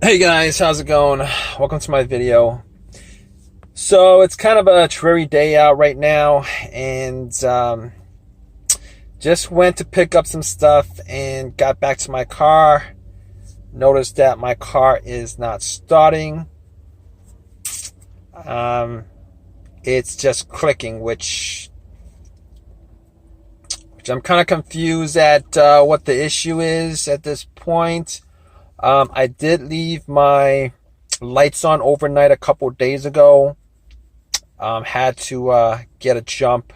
Hey guys, how's it going? Welcome to my video. So it's kind of a dreary day out right now, and just went to pick up some stuff and got back to my car. Noticed that my car is not starting. It's just clicking, which I'm kind of confused at what the issue is at this point. I did leave my lights on overnight a couple days ago. Had to get a jump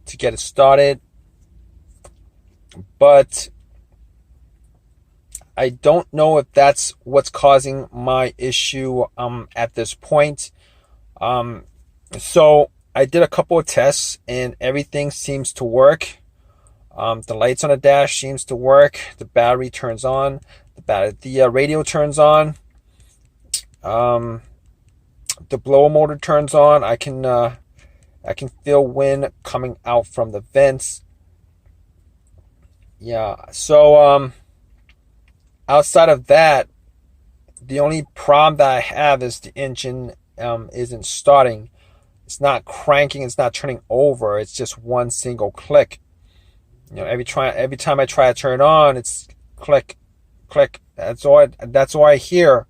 to get it started, but I don't know if that's what's causing my issue at this point. So I did a couple of tests and everything seems to work. The lights on the dash seems to work. The battery turns on. The radio turns on. The blower motor turns on. I can feel wind coming out from the vents. Yeah. So outside of that, the only problem that I have is the engine isn't starting. It's not cranking. It's not turning over. It's just one single click. Every time I try to turn it on, it's click, click. That's all I hear.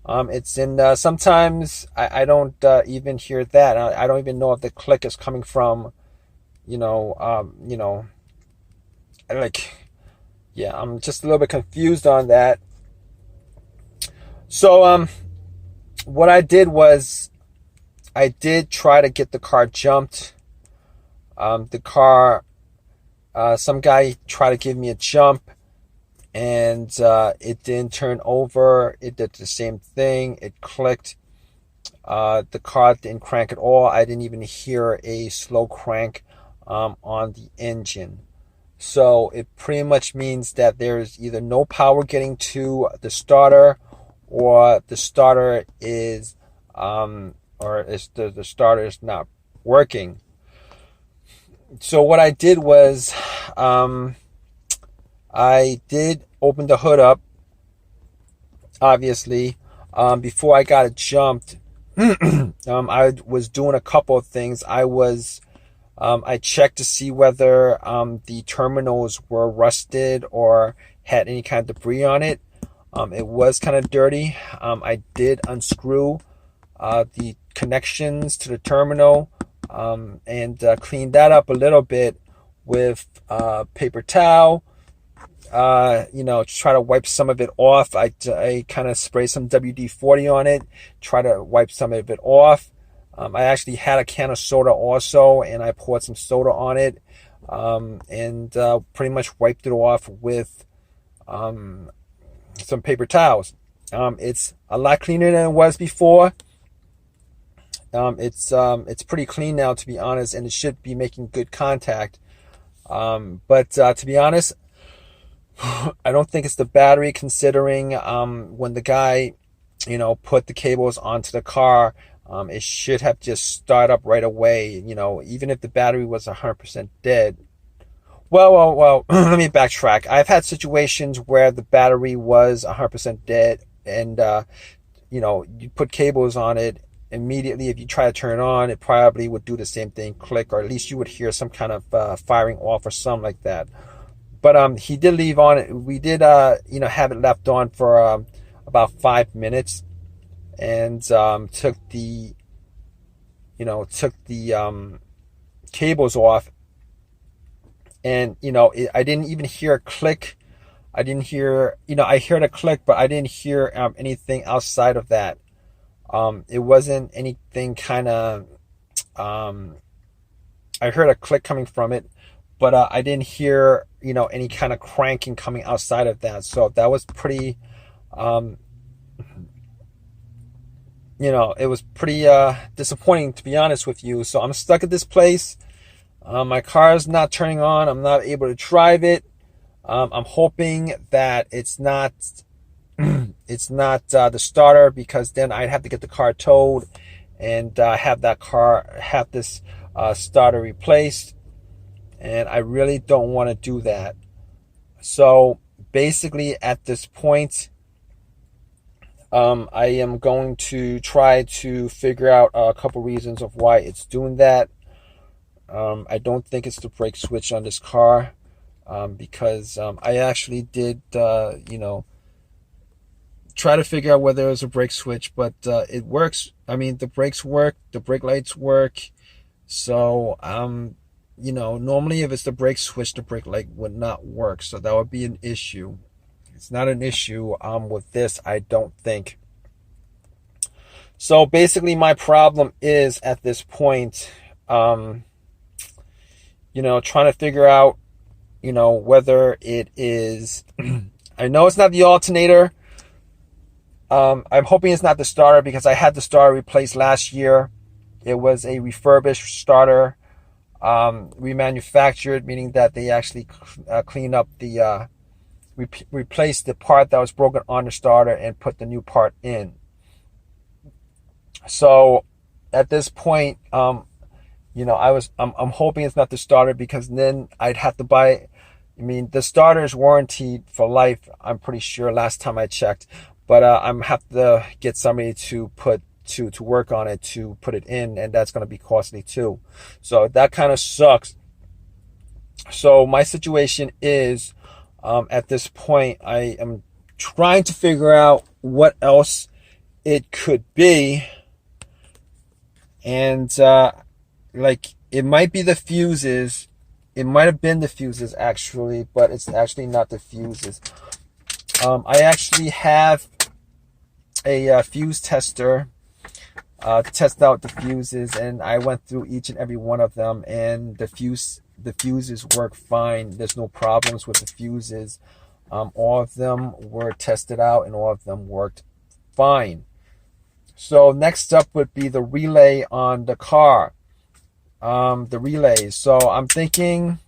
It's in sometimes I don't even hear that. I don't even know if the click is coming from, like, yeah, I'm just a little bit confused on that. So what I did was I did try to get the car jumped. The car, some guy tried to give me a jump, and it didn't turn over. It did the same thing. It clicked. The car didn't crank at all. I didn't even hear a slow crank on the engine. So it pretty much means that there's either no power getting to the starter, or the starter is the starter is not working. So what I did was I did open the hood up, obviously. Before I got it jumped, I was doing a couple of things. I checked to see whether the terminals were rusted or had any kind of debris on it. It was kind of dirty. I did unscrew the connections to the terminal and cleaned that up a little bit with paper towel. Try to wipe some of it off. I kind of sprayed some WD-40 on it, try to wipe some of it off. I actually had a can of soda also, and I poured some soda on it, and pretty much wiped it off with some paper towels. It's a lot cleaner than it was before. It's pretty clean now, to be honest, and it should be making good contact. But to be honest, I don't think it's the battery, considering when the guy, put the cables onto the car, it should have just started up right away, even if the battery was 100% dead. Well, let me backtrack. I've had situations where the battery was 100% dead, and, you put cables on it. Immediately, if you try to turn it on, it probably would do the same thing, click, or at least you would hear some kind of firing off or something like that. But he did leave on it. We did have it left on for about 5 minutes, and took the cables off, and I didn't even hear a click. I didn't hear, I heard a click, but I didn't hear anything outside of that. It wasn't anything kind of, I heard a click coming from it, but I didn't hear, any kind of cranking coming outside of that. So that was pretty, it was pretty disappointing, to be honest with you. So I'm stuck at this place. My car is not turning on. I'm not able to drive it. I'm hoping that it's not the starter, because then I'd have to get the car towed and have this starter replaced, and I really don't want to do that. So basically at this point, I am going to try to figure out a couple reasons of why it's doing that. I don't think it's the brake switch on this car, because I actually did, try to figure out whether it was a brake switch, but it works. I mean, the brakes work, the brake lights work. So, normally if it's the brake switch, the brake light would not work. So that would be an issue. It's not an issue with this, I don't think. So basically my problem is at this point, trying to figure out, whether it is, I know it's not the alternator. I'm hoping it's not the starter, because I had the starter replaced last year. It was a refurbished starter, remanufactured, meaning that they actually cleaned up the, replaced the part that was broken on the starter and put the new part in. So at this point, I'm hoping it's not the starter, because then I'd have to buy. I mean, the starter is warranted for life, I'm pretty sure, last time I checked. But I'm have to get somebody to work on it, to put it in, and that's going to be costly too. So that kind of sucks. So my situation is, at this point, I am trying to figure out what else it could be. And it might be the fuses. It might have been the fuses actually, but it's actually not the fuses. I actually have a fuse tester to test out the fuses, and I went through each and every one of them, and the fuses work fine. There's no problems with the fuses. All of them were tested out, and all of them worked fine. So next up would be the relay on the car. The relays. So I'm thinking,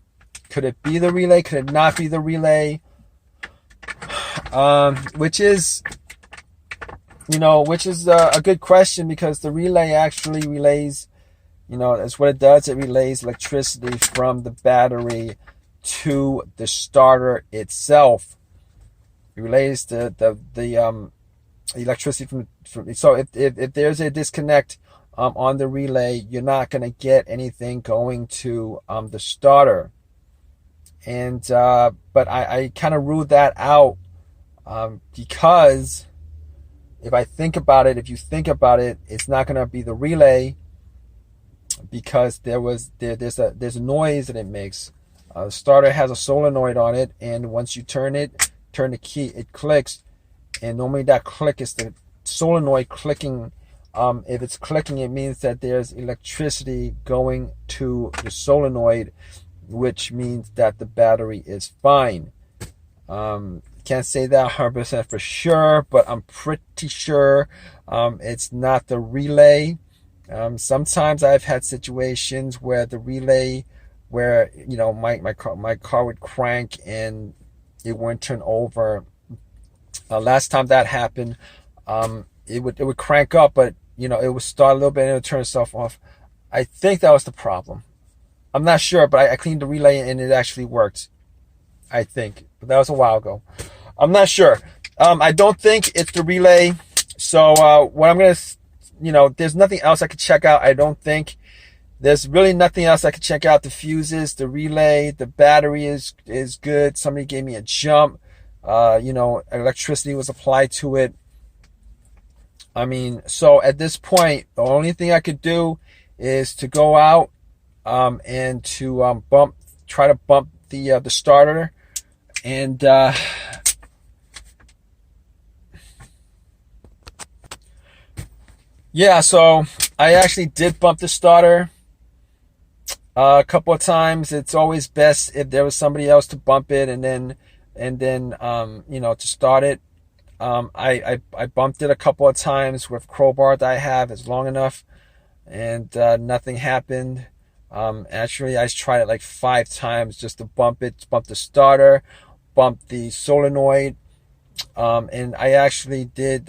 could it be the relay? Could it not be the relay? Which is a good question, because the relay actually relays, that's what it does. It relays electricity from the battery to the starter itself. It relays the electricity from. So if there's a disconnect on the relay, you're not going to get anything going to the starter. And but I kind of ruled that out, because if you think about it, it's not going to be the relay, because there's a noise that it makes. The starter has a solenoid on it, and once you turn the key, it clicks, and normally that click is the solenoid clicking. If it's clicking, it means that there's electricity going to the solenoid, which means that the battery is fine. Can't say that 100% for sure, but I'm pretty sure it's not the relay. Sometimes I've had situations where the relay, where my car would crank and it wouldn't turn over. Last time that happened, it would crank up, but it would start a little bit and it would turn itself off. I think that was the problem. I'm not sure, but I cleaned the relay and it actually worked, I think. But that was a while ago. I'm not sure. I don't think it's the relay. So what I'm going to, there's nothing else I could check out. I don't think there's really nothing else I could check out. The fuses, the relay, the battery is good. Somebody gave me a jump. Electricity was applied to it. I mean, so at this point, the only thing I could do is to go out and to try to bump the starter, and yeah, so I actually did bump the starter a couple of times. It's always best if there was somebody else to bump it, and then to start it. I bumped it a couple of times with crowbar that I have. It's long enough, and nothing happened. Actually, I tried it like 5 times just to bump the starter, bump the solenoid, and I actually did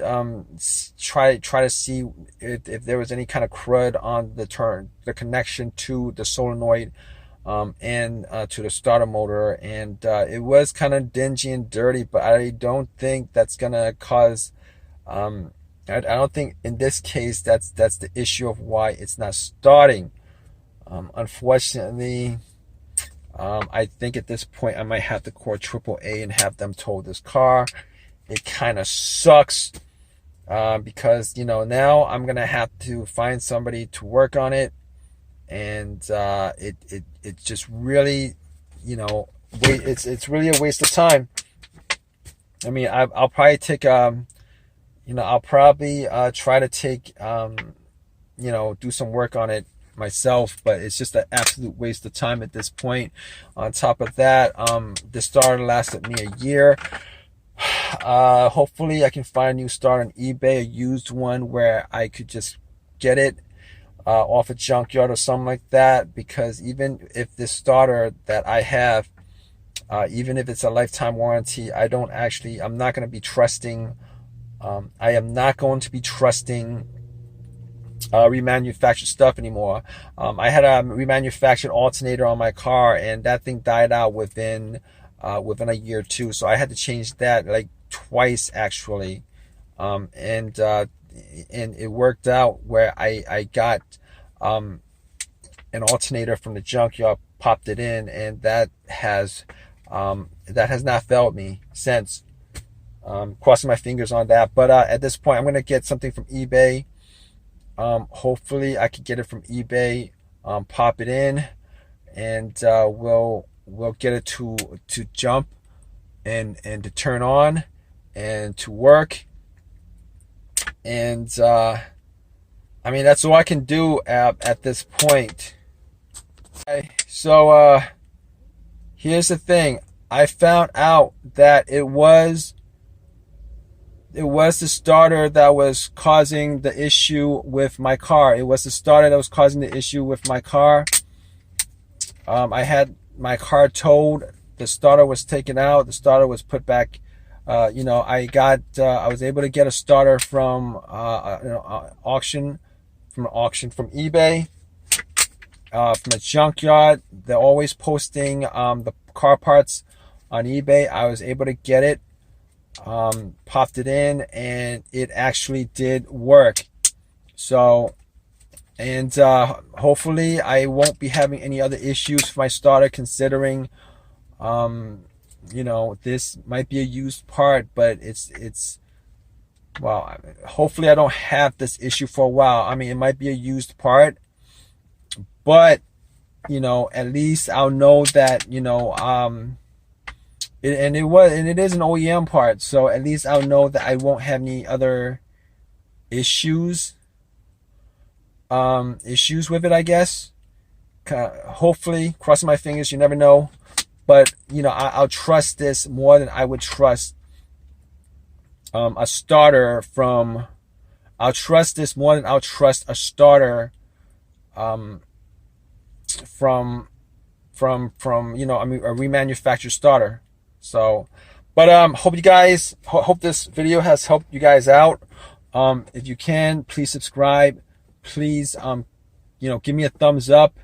try to see if there was any kind of crud on the connection to the solenoid, and to the starter motor, and it was kind of dingy and dirty, but I don't think that's gonna cause I don't think in this case that's the issue of why it's not starting. Unfortunately, I think at this point I might have to call AAA and have them tow this car. It kind of sucks because now I'm gonna have to find somebody to work on it, and it's just really it's really a waste of time. I mean, I'll probably take I'll probably try to take do some work on it myself, but it's just an absolute waste of time at this point. On top of that, this starter lasted me a year. Hopefully I can find a new starter on eBay, a used one where I could just get it off a junkyard or something like that, because even if this starter that I have, even if it's a lifetime warranty, I'm not going to be trusting I am not going to be trusting remanufactured stuff anymore. I had a remanufactured alternator on my car, and that thing died out within a year or two. So I had to change that like twice actually, and it worked out where I got an alternator from the junkyard, popped it in, and that has not failed me since. Crossing my fingers on that, but at this point I'm gonna get something from eBay. Hopefully I can get it from eBay, pop it in, and we'll get it to jump and to turn on and to work. And I mean, that's all I can do at this point. Okay, so here's the thing. I found out that it was the starter that was causing the issue with my car. It was the starter that was causing the issue with my car. I had my car towed. The starter was taken out. The starter was put back. I was able to get a starter from auction, from eBay, from a junkyard. They're always posting the car parts on eBay. I was able to get it. Popped it in, and it actually did work. So, and hopefully I won't be having any other issues with my starter, considering this might be a used part, but it's well, hopefully I don't have this issue for a while. I mean, it might be a used part, but at least I'll know that it is an OEM part, so at least I'll know that I won't have any other issues with it, I guess. Hopefully, crossing my fingers, you never know. But I'll trust this more than I would trust a starter from. I'll trust this more than I'll trust a starter from a remanufactured starter. So, but hope this video has helped you guys out. If you can, please subscribe. Please give me a thumbs up,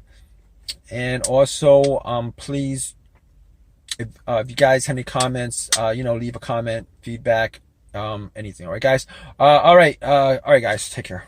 and also please, if you guys have any comments, leave a comment, feedback, anything. All right, guys. All right, guys. Take care.